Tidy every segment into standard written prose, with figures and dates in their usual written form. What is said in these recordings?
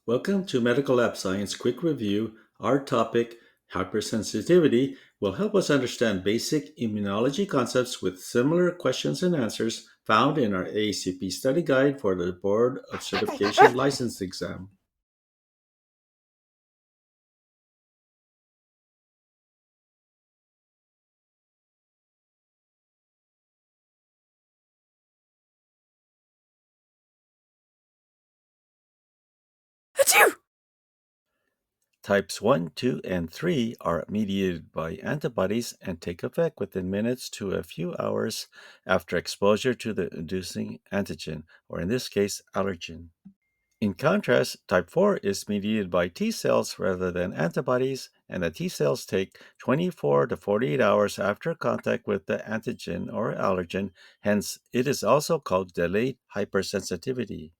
Welcome to Medical Lab Science Quick Review. Our topic, hypersensitivity, will help us understand basic immunology concepts with similar questions and answers found in our ACP study guide for the Board of Certification License exam. Achoo! Types 1, 2, and 3 are mediated by antibodies and take effect within minutes to a few hours after exposure to the inducing antigen, or in this case, allergen. In contrast, type 4 is mediated by T cells rather than antibodies, and the T cells take 24 to 48 hours after contact with the antigen or allergen, hence, it is also called delayed hypersensitivity.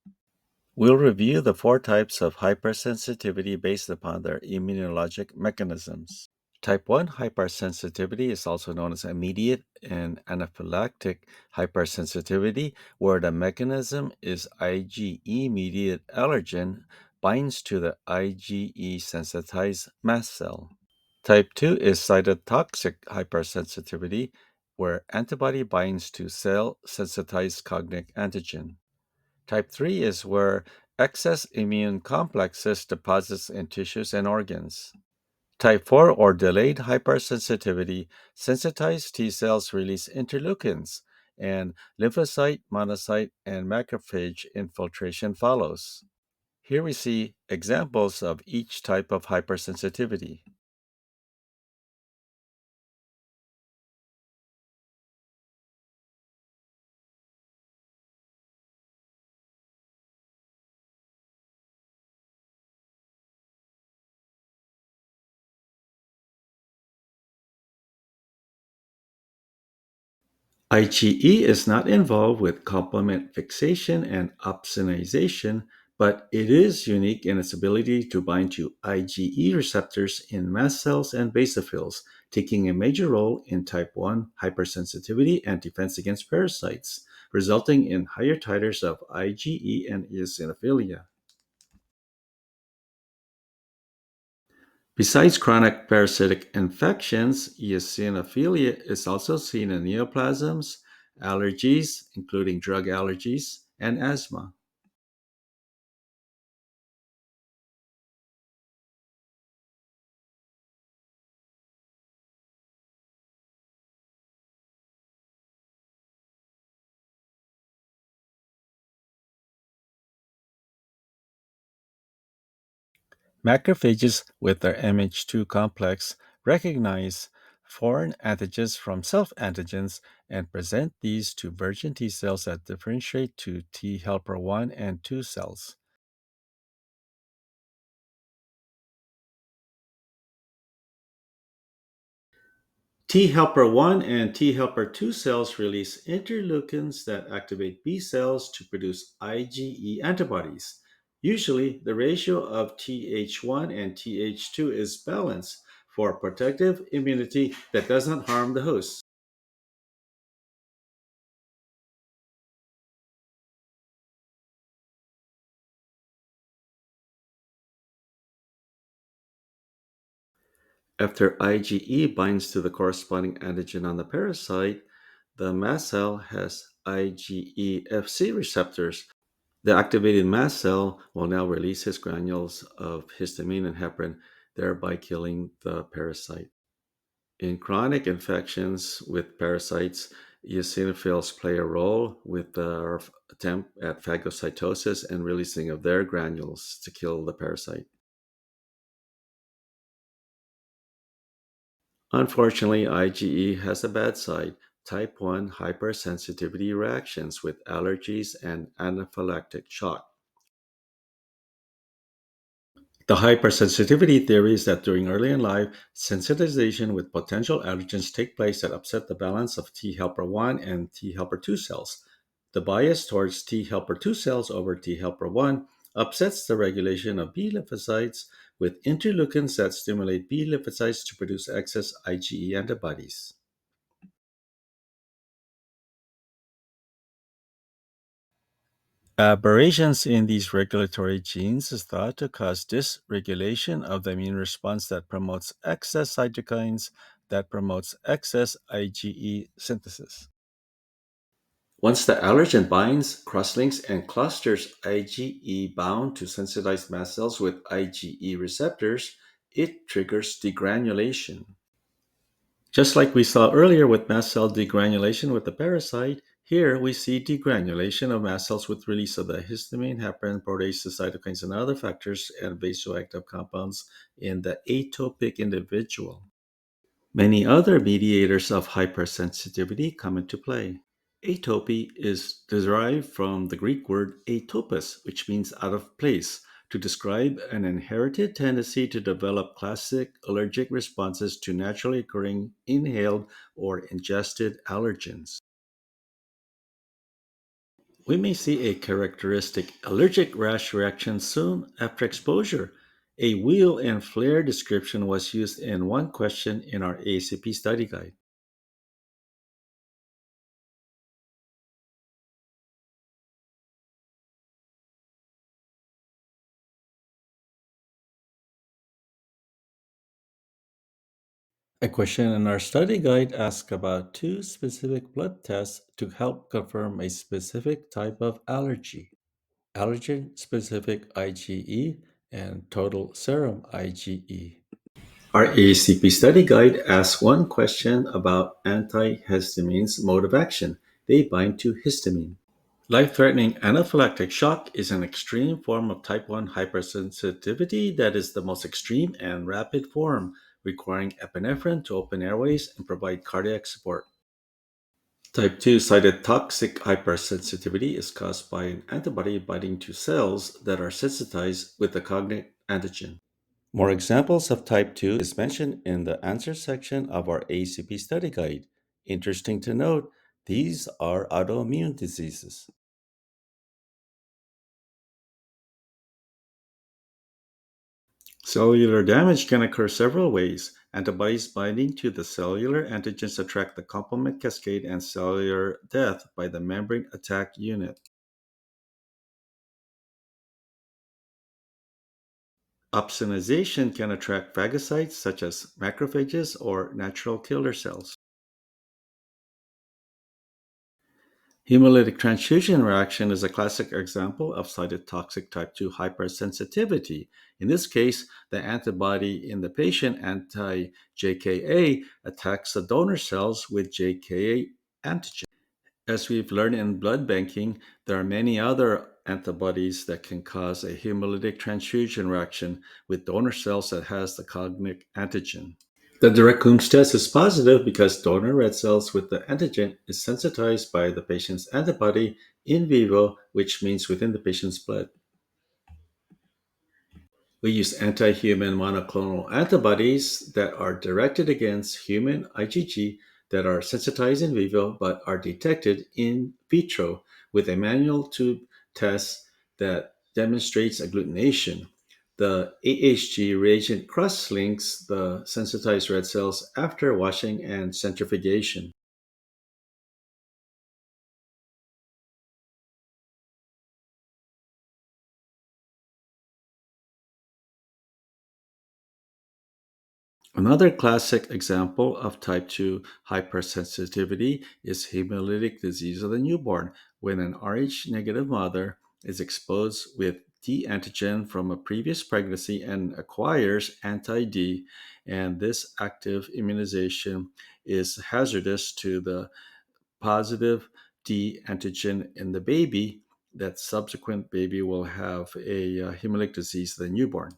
We'll review the four types of hypersensitivity based upon their immunologic mechanisms. Type 1 hypersensitivity is also known as immediate and anaphylactic hypersensitivity, where the mechanism is IgE mediated allergen binds to the IgE sensitized mast cell. Type 2 is cytotoxic hypersensitivity, where antibody binds to cell sensitized cognate antigen. Type 3 is where excess immune complexes deposits in tissues and organs. Type 4 or delayed hypersensitivity, sensitized T cells release interleukins, and lymphocyte, monocyte, and macrophage infiltration follows. Here we see examples of each type of hypersensitivity. IgE is not involved with complement fixation and opsonization, but it is unique in its ability to bind to IgE receptors in mast cells and basophils, taking a major role in type 1 hypersensitivity and defense against parasites, resulting in higher titers of IgE and eosinophilia. Besides chronic parasitic infections, eosinophilia is also seen in neoplasms, allergies, including drug allergies, and asthma. Macrophages with their MH2 complex recognize foreign antigens from self antigens and present these to virgin T cells that differentiate to T helper 1 and 2 cells. T helper 1 and T helper 2 cells release interleukins that activate B cells to produce IgE antibodies. Usually, the ratio of Th1 and Th2 is balanced for protective immunity that does not harm the host. After IgE binds to the corresponding antigen on the parasite, the mast cell has IgE-Fc receptors. The activated mast cell will now release its granules of histamine and heparin, thereby killing the parasite. In chronic infections with parasites, eosinophils play a role with their attempt at phagocytosis and releasing of their granules to kill the parasite. Unfortunately, IgE has a bad side: type 1 hypersensitivity reactions with allergies and anaphylactic shock. The hypersensitivity theory is that during early in life, sensitization with potential allergens take place that upset the balance of T helper 1 and T helper 2 cells. The bias towards T helper 2 cells over T helper 1 upsets the regulation of B lymphocytes with interleukins that stimulate B lymphocytes to produce excess IgE antibodies. Aberrations in these regulatory genes is thought to cause dysregulation of the immune response that promotes excess cytokines, that promotes excess IgE synthesis. Once the allergen binds, crosslinks, and clusters IgE bound to sensitized mast cells with IgE receptors, it triggers degranulation. Just like we saw earlier with mast cell degranulation with the parasite, here we see degranulation of mast cells with release of the histamine, heparin, proteases, cytokines, and other factors and vasoactive compounds in the atopic individual. Many other mediators of hypersensitivity come into play. Atopy is derived from the Greek word atopos, which means out of place, to describe an inherited tendency to develop classic allergic responses to naturally occurring inhaled or ingested allergens. We may see a characteristic allergic rash reaction soon after exposure. A wheal and flare description was used in one question in our ACP study guide. A question in our study guide asks about two specific blood tests to help confirm a specific type of allergy: allergen specific IgE and total serum IgE. Our ACP study guide asks one question about antihistamines' mode of action. They bind to histamine. Life threatening anaphylactic shock is an extreme form of type 1 hypersensitivity that is the most extreme and rapid form, requiring epinephrine to open airways and provide cardiac support. Type 2 cytotoxic hypersensitivity is caused by an antibody binding to cells that are sensitized with the cognate antigen. More examples of type 2 is mentioned in the answer section of our ACP study guide. Interesting to note, these are autoimmune diseases. Cellular damage can occur several ways. Antibodies binding to the cellular antigens attract the complement cascade and cellular death by the membrane attack unit. Opsonization can attract phagocytes such as macrophages or natural killer cells. Hemolytic transfusion reaction is a classic example of cytotoxic type 2 hypersensitivity. In this case, the antibody in the patient, anti JKA, attacks the donor cells with JKA antigen. As we've learned in blood banking, there are many other antibodies that can cause a hemolytic transfusion reaction with donor cells that has the cognate antigen. The direct Coombs test is positive because donor red cells with the antigen is sensitized by the patient's antibody in vivo, which means within the patient's blood. We use anti-human monoclonal antibodies that are directed against human IgG that are sensitized in vivo but are detected in vitro with a manual tube test that demonstrates agglutination. The AHG reagent cross-links the sensitized red cells after washing and centrifugation. Another classic example of type 2 hypersensitivity is hemolytic disease of the newborn, when an Rh negative mother is exposed with D antigen from a previous pregnancy and acquires anti D, and this active immunization is hazardous to the positive D antigen in the baby. That subsequent baby will have a hemolytic disease of the newborn.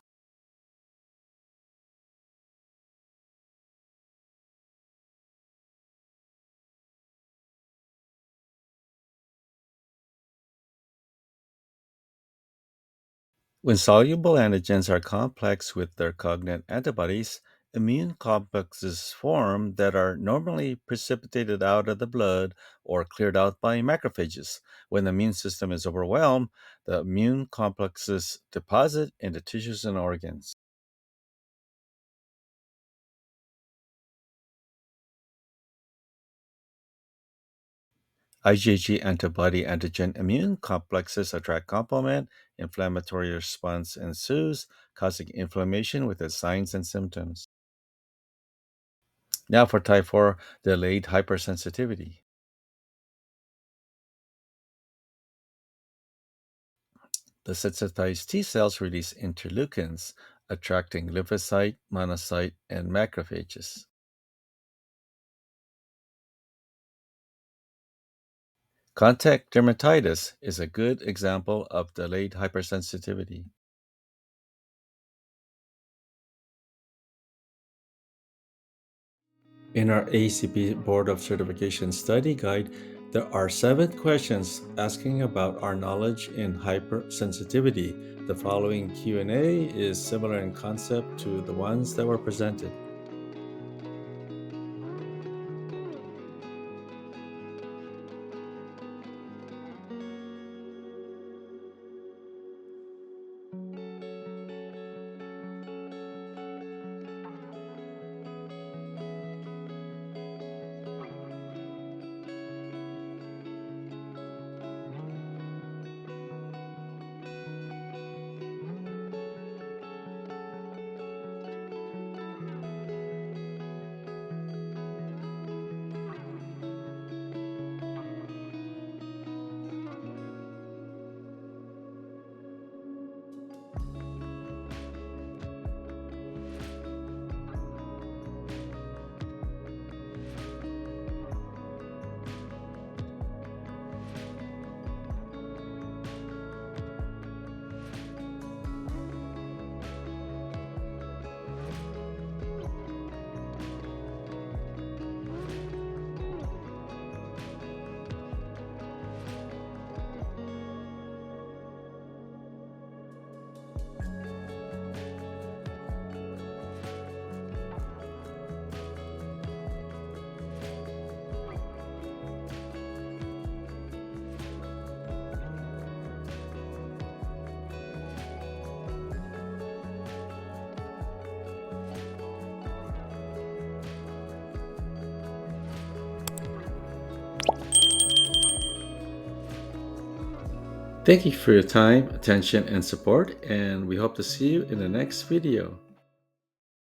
When soluble antigens are complex with their cognate antibodies, immune complexes form that are normally precipitated out of the blood or cleared out by macrophages. When the immune system is overwhelmed, the immune complexes deposit in the tissues and organs. IgG antibody antigen immune complexes attract complement, inflammatory response ensues, causing inflammation with its signs and symptoms. Now for type 4, delayed hypersensitivity. The sensitized T cells release interleukins, attracting lymphocyte, monocyte, and macrophages. Contact dermatitis is a good example of delayed hypersensitivity. In our ACP Board of Certification Study Guide, there are 7 questions asking about our knowledge in hypersensitivity. The following Q&A is similar in concept to the ones that were presented. Thank you for your time, attention, and support, and we hope to see you in the next video.